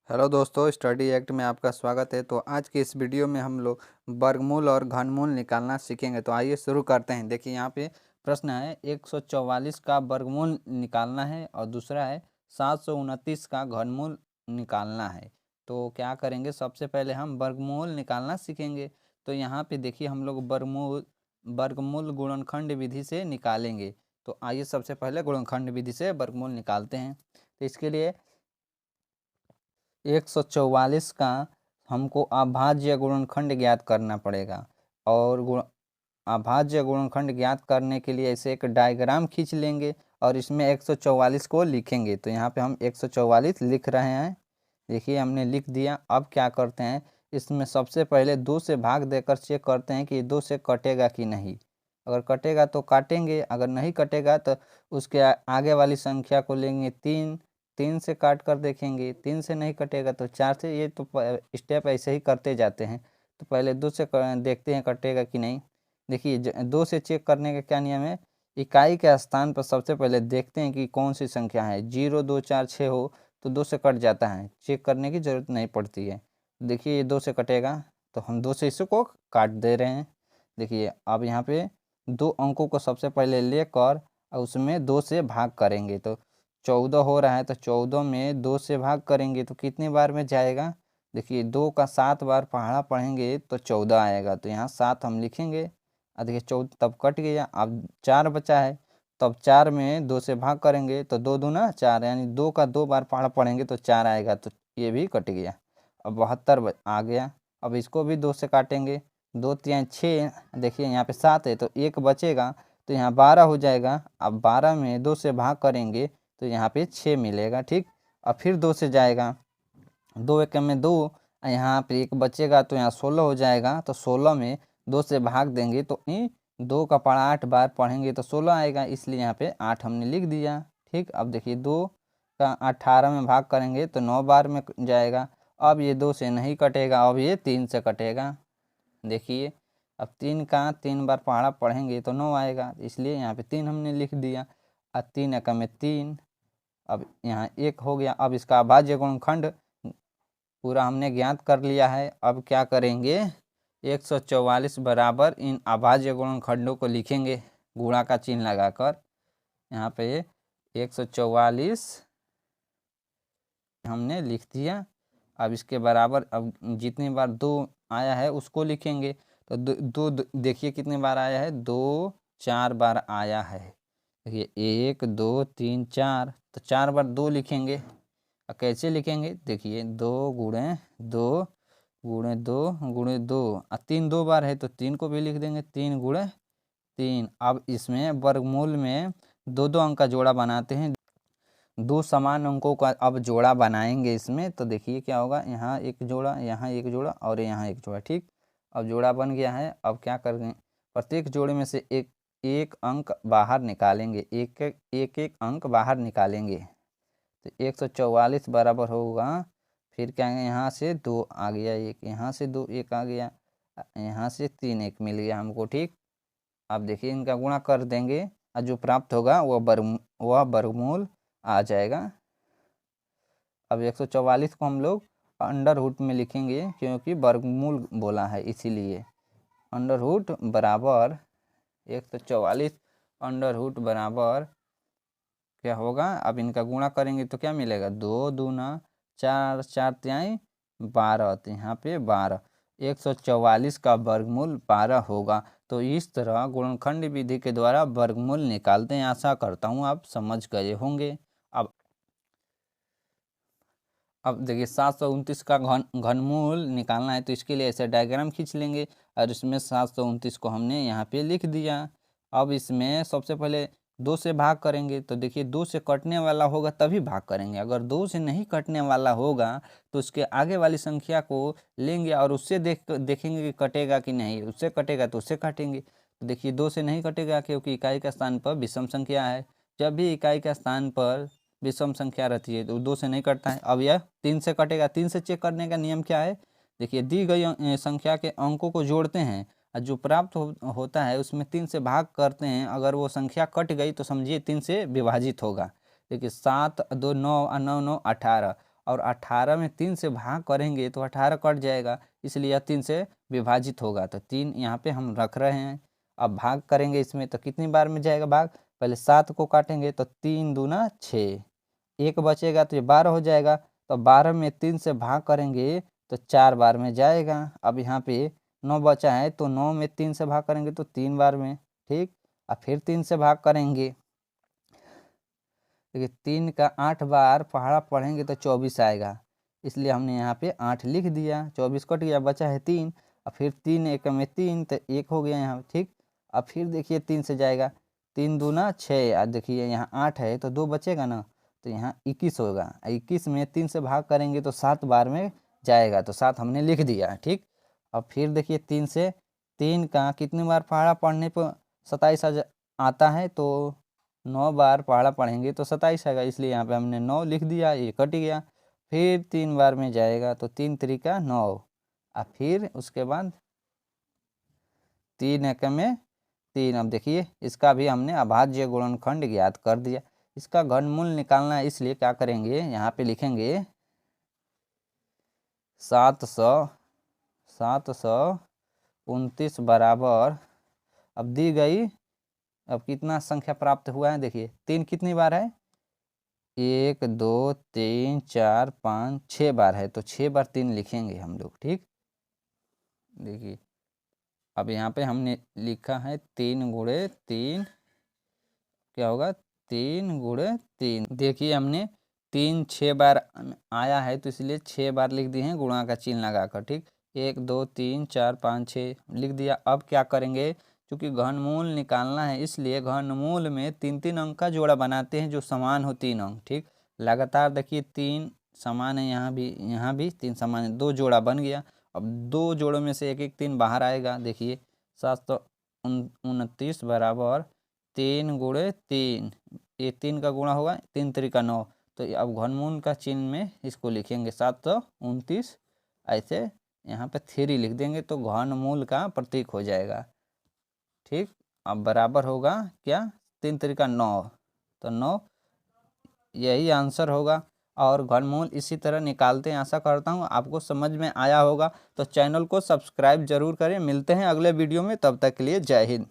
Hello दोस्तों, study act में आपका स्वागत है। तो आज की इस वीडियो में हम लोग वर्गमूल और घनमूल निकालना सीखेंगे। तो आइए शुरू करते हैं। देखिए यहाँ पे प्रश्न है 144 का वर्गमूल निकालना है और दूसरा है 729 का घनमूल निकालना है। तो क्या करेंगे, सबसे पहले हम वर्गमूल निकालना सीखेंगे। तो यहाँ पे देखिए हम लोग वर्गमूल वर्गमूल गुणनखंड विधि से निकालेंगे। तो आइए सबसे पहले गुणनखंड विधि से वर्गमूल निकालते हैं। तो इसके लिए 144 का हमको अभाज्य गुणनखंड ज्ञात करना पड़ेगा। और अभाज्य गुणनखंड ज्ञात करने के लिए ऐसे एक डायग्राम खींच लेंगे और इसमें 144 को लिखेंगे। तो यहाँ पे हम 144 लिख रहे हैं। देखिए हमने लिख दिया। अब क्या करते हैं, इसमें सबसे पहले 2 से भाग देकर चेक करते हैं कि 2 से कटेगा कि नहीं। अगर कटेगा तो काटेंगे, अगर नहीं कटेगा तो उसके आगे वाली संख्या को लेंगे 3। 3 से काट कर देखेंगे, 3 से नहीं कटेगा तो 4 से। ये तो स्टेप ऐसे ही करते जाते हैं। तो पहले 2 से देखते हैं कटेगा कि नहीं। देखिए 2 से चेक करने का क्या नियम है, इकाई के स्थान पर सबसे पहले देखते हैं कि कौन सी संख्या है। 0 2 4 6 हो तो 2 से कट जाता है, चेक करने की ज़रूरत नहीं पड़ती है। देखिए ये 2 से कटेगा तो हम 2 से इसको काट दे रहे हैं। देखिए अब यहाँ पे 2 अंकों को सबसे पहले लेकर और उसमें 2 से भाग करेंगे। तो 14 हो रहा है तो 14 में 2 से भाग करेंगे तो कितने बार में जाएगा। देखिए 2 का 7 बार पहाड़ा पढ़ेंगे तो 14 आएगा। तो यहाँ 7 हम लिखेंगे। देखिए 14 तब कट गया। अब 4 बचा है, तब 4 में 2 से भाग करेंगे तो 2 दूना 4, यानी 2 का 2 बार पहाड़ा पढ़ेंगे तो 4 आएगा। तो ये भी कट गया। अब 72 आ गया। अब इसको भी 2 से काटेंगे। 2 3 6, देखिए यहाँ पे 7 है तो 1 बचेगा तो यहाँ 12 हो जाएगा। अब 12 में 2 से भाग करेंगे तो यहाँ पे 6 मिलेगा। ठीक, अब फिर 2 से जाएगा, 2 एक में 2, यहाँ पे 1 बचेगा तो यहाँ 16 हो जाएगा। तो 16 में 2 से भाग देंगे तो 2 का पढ़ा 8 बार पढ़ेंगे तो 16 आएगा, इसलिए यहाँ पे 8 हमने लिख दिया। ठीक, अब देखिए 2 का 18 में भाग करेंगे तो 9 बार में जाएगा। अब ये 2 से नहीं कटेगा, अब ये 3 से कटेगा। देखिए अब 3 का 3 बार पहाड़ा पढ़ेंगे तो 9 आएगा, इसलिए यहाँ पे 3 हमने लिख दिया। और 3 एक में 3, अब यहाँ 1 हो गया। अब इसका अभाज्य गुणनखंड पूरा हमने ज्ञात कर लिया है। अब क्या करेंगे, 144 बराबर इन अभाज्य गुणनखंडों को लिखेंगे गुणा का चिन्ह लगाकर। यहाँ पे 144 हमने लिख दिया। अब इसके बराबर अब जितनी बार 2 आया है उसको लिखेंगे। तो 2 देखिए कितने बार आया है, 2 4 बार आया है। देखिए 1 2 3 4, तो 4 बार 2 लिखेंगे। कैसे लिखेंगे, देखिए 2 गुणे 2 गुणे 2 गुणे 2, 3 2 बार है तो 3 को भी लिख देंगे, 3 गुणे 3। अब इसमें वर्गमूल में 2 2 अंक का जोड़ा बनाते हैं। 2 समान अंकों का अब जोड़ा बनाएंगे इसमें। तो देखिए क्या होगा, यहाँ एक जोड़ा, यहाँ एक जोड़ा और यहाँ एक जोड़ा। ठीक, अब जोड़ा बन गया है। अब क्या करेंगे, प्रत्येक जोड़े में से एक एक अंक बाहर निकालेंगे, एक एक अंक बाहर निकालेंगे। तो 144 बराबर होगा, फिर क्या है, यहाँ से 2 आ गया, एक यहाँ से 2 1 आ गया, यहाँ से 3 1 मिल गया हमको। ठीक, अब देखिए इनका गुणा कर देंगे और जो प्राप्त होगा वह वर्गमूल आ जाएगा। अब 144 को हम लोग अंडर रूट में लिखेंगे क्योंकि वर्गमूल बोला है इसीलिए। अंडर रूट बराबर 144 अंडर रूट बराबर क्या होगा, अब इनका गुणा करेंगे तो क्या मिलेगा, 2 दूना 4 4 तिहाई 12, तो यहाँ पे 12। 144 का वर्गमूल 12 होगा। तो इस तरह गुणनखंड विधि के द्वारा वर्गमूल निकालते हैं। आशा करता हूँ आप समझ गए होंगे। अब देखिए 729 का घनमूल निकालना है तो इसके लिए ऐसे डायग्राम खींच लेंगे और इसमें 729 को हमने यहाँ पे लिख दिया। अब इसमें सबसे पहले 2 से भाग करेंगे। तो देखिए 2 से कटने वाला होगा तभी भाग करेंगे, अगर 2 से नहीं कटने वाला होगा तो उसके आगे वाली संख्या को लेंगे और उससे देखेंगे कि कटेगा कि नहीं। उससे कटेगा तो उससे काटेंगे। तो देखिए 2 से नहीं कटेगा क्योंकि इकाई का स्थान पर विषम संख्या है। जब भी इकाई का स्थान पर विषम संख्या रहती है तो 2 से नहीं कटता है। अब यह 3 से कटेगा। 3 से चेक करने का नियम क्या है, देखिए दी गई संख्या के अंकों को जोड़ते हैं और जो प्राप्त होता है उसमें 3 से भाग करते हैं। अगर वो संख्या कट गई तो समझिए 3 से विभाजित होगा। देखिए 7 2 9 9 9 18, और 18 में 3 से भाग करेंगे तो 18 कट जाएगा, इसलिए यह 3 से विभाजित होगा। तो 3 यहाँ पे हम रख रहे हैं। अब भाग करेंगे इसमें तो कितनी बार में जाएगा भाग, पहले 7 को काटेंगे तो 3 दूना 6, एक बचेगा तो ये 12 हो जाएगा। तो 12 में 3 से भाग करेंगे तो 4 बार में जाएगा। अब यहाँ पे 9 बचा है तो 9 में 3 से भाग करेंगे तो 3 बार में, ठीक। अब फिर 3 से भाग करेंगे, देखिए 3 का 8 बार पहाड़ा पढ़ेंगे तो 24 आएगा, इसलिए हमने यहाँ पे 8 लिख दिया। 24 कट गया, बचा है 3। अब फिर 3 एक में 3 तो 1 हो गया यहाँ, ठीक। अब फिर देखिए 3 से जाएगा, 3 दूना 6, और देखिए यहाँ 8 है तो 2 बचेगा ना, तो यहाँ 21 होगा। 21 में 3 से भाग करेंगे तो 7 बार में जाएगा, तो 7 हमने लिख दिया, ठीक। अब फिर देखिए 3 से 3 का कितनी बार पहाड़ा पढ़ने पर 27 आता है, तो 9 बार पहाड़ा पढ़ेंगे तो 27 आएगा, इसलिए यहाँ पे हमने 9 लिख दिया, ये कट गया। फिर 3 बार में जाएगा तो 3 त्रिका 9, और फिर उसके बाद 3 एक में 3। अब देखिए इसका भी हमने अभाज्य गुणनखंड ज्ञात कर दिया। इसका घनमूल निकालना है, इसलिए क्या करेंगे, यहाँ पे लिखेंगे 729 बराबर, अब दी गई, अब कितना संख्या प्राप्त हुआ है, देखिए 3 कितनी बार है, 1 2 3 4 5 6 बार है, तो 6 बार 3 लिखेंगे हम लोग, ठीक। देखिए अब यहाँ पे हमने लिखा है 3 गुणे 3, क्या होगा 3 गुणे 3। देखिए हमने 3 6 बार आया है तो इसलिए 6 बार लिख दिए हैं गुणा का चिन्ह लगाकर, ठीक। 1 2 3 4 5 6 लिख दिया। अब क्या करेंगे, क्योंकि घनमूल निकालना है इसलिए घनमूल में 3 अंक का जोड़ा बनाते हैं जो समान हो 3 अंक, ठीक। लगातार देखिए 3 समान है, यहाँ भी 3 समान है, 2 जोड़ा बन गया। अब 2 जोड़ों में से एक एक 3 बाहर आएगा, देखिए 729 बराबर 3 गुणे 3, ये 3 का गुणा होगा, 3 त्रिका 9। तो अब घनमूल का चिन्ह में इसको लिखेंगे 729, ऐसे यहाँ पे 3 लिख देंगे तो घनमूल का प्रतीक हो जाएगा, ठीक। अब बराबर होगा क्या, 3 त्रिका 9, तो 9 यही आंसर होगा। और घनमूल इसी तरह निकालते हैं। आशा करता हूँ आपको समझ में आया होगा, तो चैनल को सब्सक्राइब जरूर करें। मिलते हैं अगले वीडियो में, तब तक के लिए जय हिंद।